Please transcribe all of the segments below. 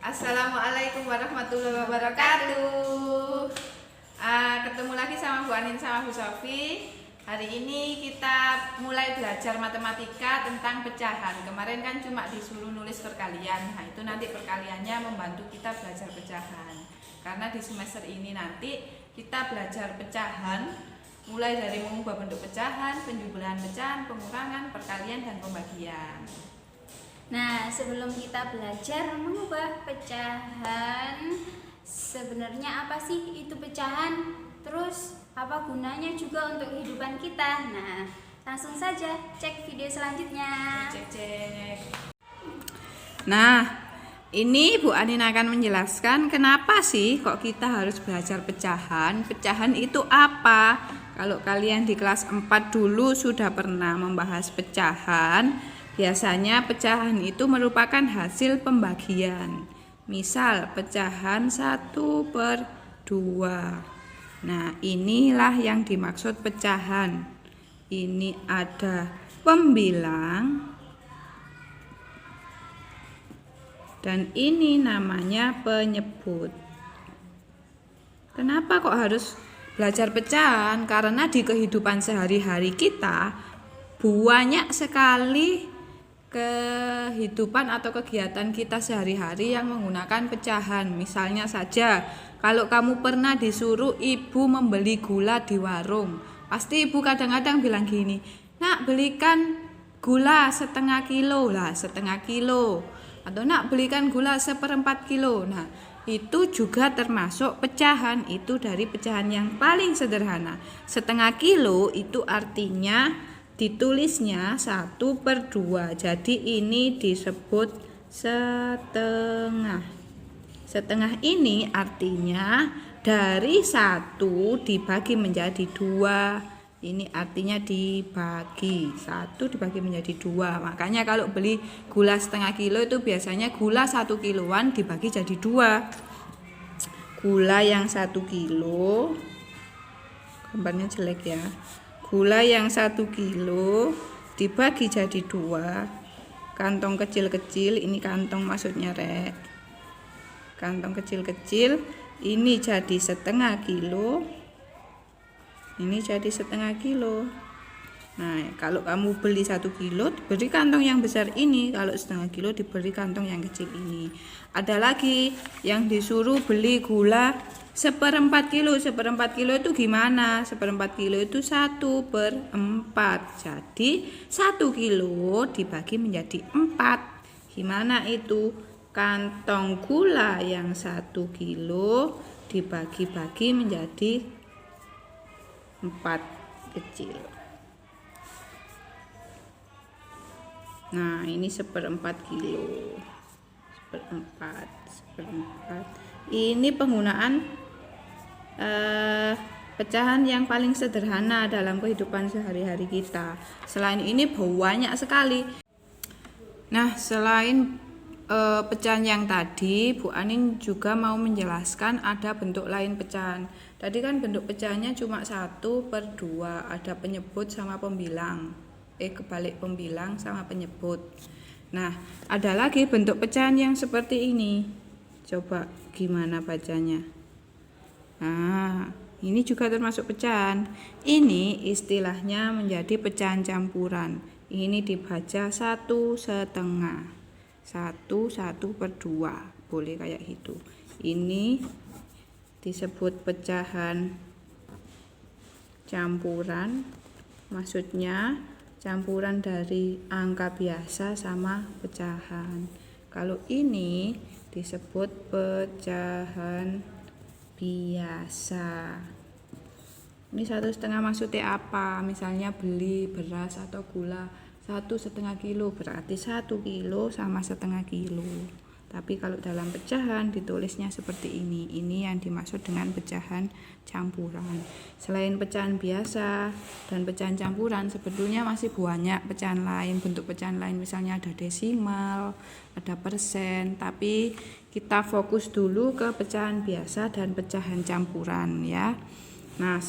Assalamualaikum warahmatullahi wabarakatuh. Ketemu lagi sama Bu Anin sama Bu Sofi. Hari ini kita mulai belajar matematika tentang pecahan. Kemarin kan cuma disuruh nulis perkalian. Nah, itu nanti perkaliannya membantu kita belajar pecahan. Karena di semester ini nanti kita belajar pecahan, mulai dari mengubah bentuk pecahan, penjumlahan pecahan, pengurangan, perkalian, dan pembagian. Nah, sebelum kita belajar mengubah pecahan, sebenarnya apa sih itu pecahan? Terus apa gunanya juga untuk kehidupan kita? Nah, langsung saja cek video selanjutnya. Cek. Nah, ini Bu Anin akan menjelaskan kenapa sih kok kita harus belajar pecahan. Pecahan itu apa? Kalau kalian di kelas 4 dulu sudah pernah membahas pecahan. Biasanya pecahan itu merupakan hasil pembagian. Misal pecahan 1/2. Nah, inilah yang dimaksud pecahan. Ini ada pembilang dan ini namanya penyebut. Kenapa kok harus belajar pecahan? Karena di kehidupan sehari-hari kita banyak sekali kehidupan atau kegiatan kita sehari-hari yang menggunakan pecahan. Misalnya saja, kalau kamu pernah disuruh ibu membeli gula di warung, pasti ibu kadang-kadang bilang gini, "Nak, belikan gula setengah kilo." Lah, setengah kilo. Atau "Nak, belikan gula 1/4 kilo." Nah, itu juga termasuk pecahan. Itu dari pecahan yang paling sederhana. Setengah kilo itu artinya ditulisnya 1/2. Jadi ini disebut setengah. Setengah ini artinya dari 1 dibagi menjadi 2. Ini artinya dibagi. 1 dibagi menjadi 2. Makanya kalau beli gula setengah kilo itu biasanya gula 1 kiloan dibagi jadi 2. Gula yang 1 kilo, gambarnya jelek ya. Gula yang 1 kilo dibagi jadi 2. Kantong kecil-kecil, ini kantong maksudnya rek. Kantong kecil-kecil, ini jadi setengah kilo. Ini jadi setengah kilo. Nah, kalau kamu beli 1 kilo diberi kantong yang besar ini. Kalau setengah kilo diberi kantong yang kecil ini. Ada lagi yang disuruh beli gula 1/4 kilo. 1/4 kilo itu gimana? 1/4 kilo itu 1/4. Jadi 1 kilo dibagi menjadi 4. Gimana itu? Kantong gula yang 1 kilo dibagi-bagi menjadi 4 kecil. Nah, ini 1/4 kilo. 1/4. Ini penggunaan pecahan yang paling sederhana dalam kehidupan sehari-hari kita. Selain ini banyak sekali. Nah, selain pecahan yang tadi, Bu Anin juga mau menjelaskan ada bentuk lain pecahan. Tadi kan bentuk pecahannya cuma 1/2, ada penyebut sama pembilang. Kebalik pembilang sama penyebut. Nah, ada lagi bentuk pecahan yang seperti ini. Coba gimana bacanya? Nah, ini juga termasuk pecahan. Ini istilahnya menjadi pecahan campuran. Ini dibaca 1/2. 1/2. Boleh kayak gitu. Ini disebut pecahan campuran. Maksudnya campuran dari angka biasa sama pecahan. Kalau ini disebut pecahan biasa. Ini 1/2 maksudnya apa? Misalnya beli beras atau gula 1/2 kilo, berarti 1 kilo sama setengah kilo. Tapi kalau dalam pecahan ditulisnya seperti ini. Ini yang dimaksud dengan pecahan campuran. Selain pecahan biasa dan pecahan campuran, sebetulnya masih banyak pecahan lain, bentuk pecahan lain. Misalnya ada desimal, ada persen. Tapi kita fokus dulu ke pecahan biasa dan pecahan campuran ya. Nah,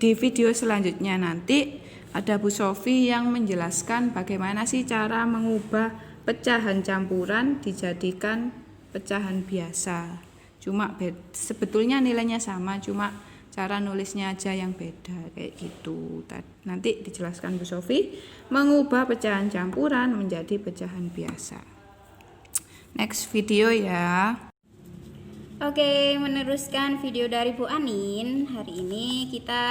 di video selanjutnya nanti ada Bu Sofi yang menjelaskan bagaimana sih cara mengubah pecahan campuran dijadikan pecahan biasa. Cuma sebetulnya nilainya sama, cuma cara nulisnya aja yang beda kayak gitu. Nanti dijelaskan Bu Sofi mengubah pecahan campuran menjadi pecahan biasa. Next video ya. Oke, meneruskan video dari Bu Anin. Hari ini kita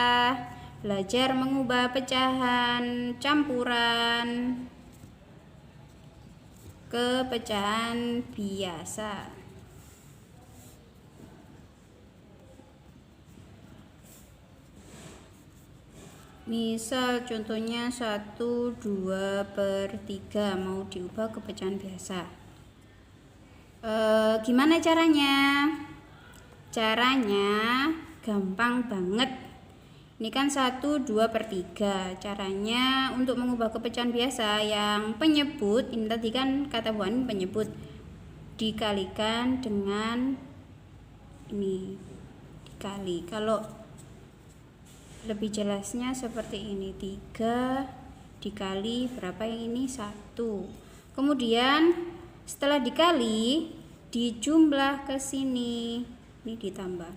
belajar mengubah pecahan campuran ke pecahan biasa. Misal contohnya 1/2/3 mau diubah ke pecahan biasa. Gimana caranya? Caranya gampang banget. Ini kan 1/2/3. Caranya untuk mengubah ke pecahan biasa yang penyebut, ini tadi kan kata Bu Anin penyebut, dikalikan dengan ini, dikali. Kalau lebih jelasnya seperti ini, 3 dikali berapa yang ini? 1. Kemudian setelah dikali, dijumlah ke sini. Ini ditambah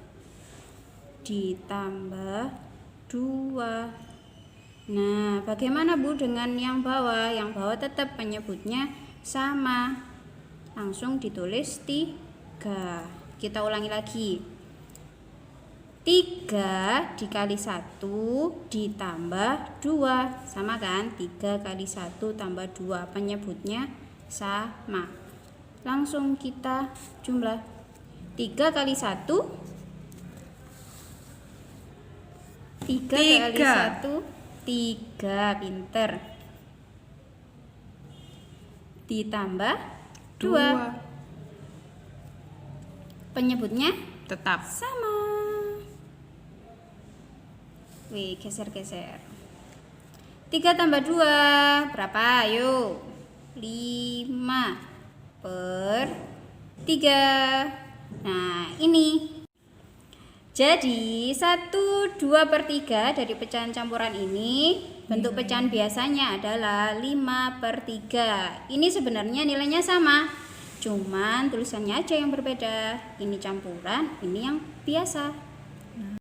2. Nah, bagaimana Bu dengan yang bawah? Yang bawah tetap penyebutnya sama. Langsung ditulis 3. Kita ulangi lagi. 3 dikali 1 ditambah 2. Sama kan? 3 kali 1 tambah 2. Penyebutnya sama. Langsung kita jumlah. 3 kali 1 3 kali 1 3, pinter. Ditambah 2. Penyebutnya Tetap. sama. Wih, geser-geser. 3 tambah 2 berapa? Ayo. 5/3. Nah, ini. Jadi 1/2/3 dari pecahan campuran ini, bentuk pecahan biasanya adalah 5/3. Ini sebenarnya nilainya sama, cuman tulisannya aja yang berbeda. Ini campuran, ini yang biasa.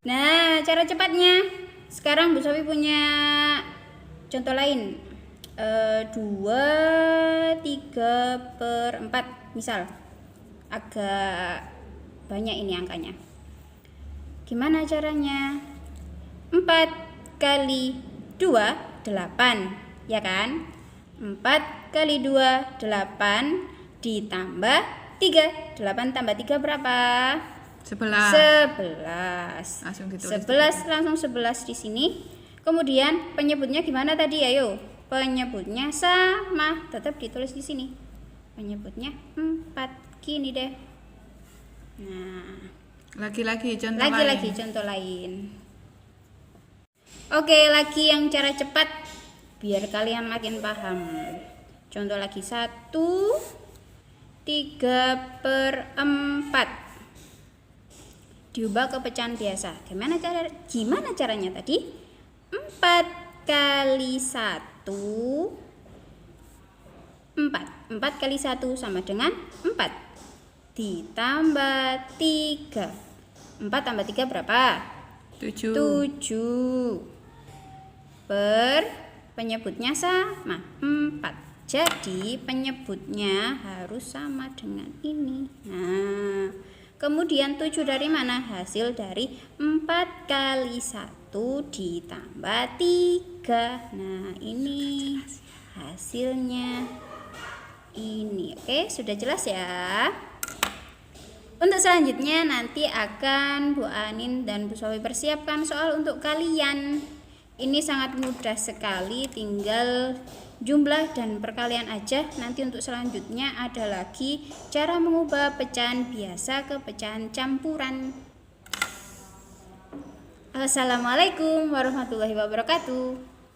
Nah, cara cepatnya sekarang Bu Sofi punya contoh lain. 2/3/4 misal. Agak banyak ini angkanya. Gimana caranya? 4 kali 2 8, ya kan? 4 kali 2 8 ditambah 3. 8 tambah 3 berapa? 11. Langsung ditulis 11, langsung 11 di sini. Kemudian penyebutnya gimana tadi? Ayo. Penyebutnya sama, tetap ditulis di sini. Penyebutnya 4. Gini deh. Nah, lagi contoh lagi contoh lain. Oke, lagi yang cara cepat biar kalian makin paham. Contoh lagi 1/3/4 diubah ke pecahan biasa. Gimana caranya tadi? 4 kali 1 4. 4 kali 1 sama dengan 4 ditambah 3. 4 tambah 3 berapa? 7. Penyebutnya sama, 4. Jadi penyebutnya harus sama dengan ini. Nah, kemudian 7 dari mana? Hasil dari 4 kali 1 ditambah 3. Nah, ini hasilnya ini. Oke, sudah jelas ya. Untuk selanjutnya nanti akan Bu Anin dan Bu Sofi persiapkan soal untuk kalian. Ini sangat mudah sekali, tinggal jumlah dan perkalian aja. Nanti untuk selanjutnya ada lagi cara mengubah pecahan biasa ke pecahan campuran. Assalamualaikum warahmatullahi wabarakatuh.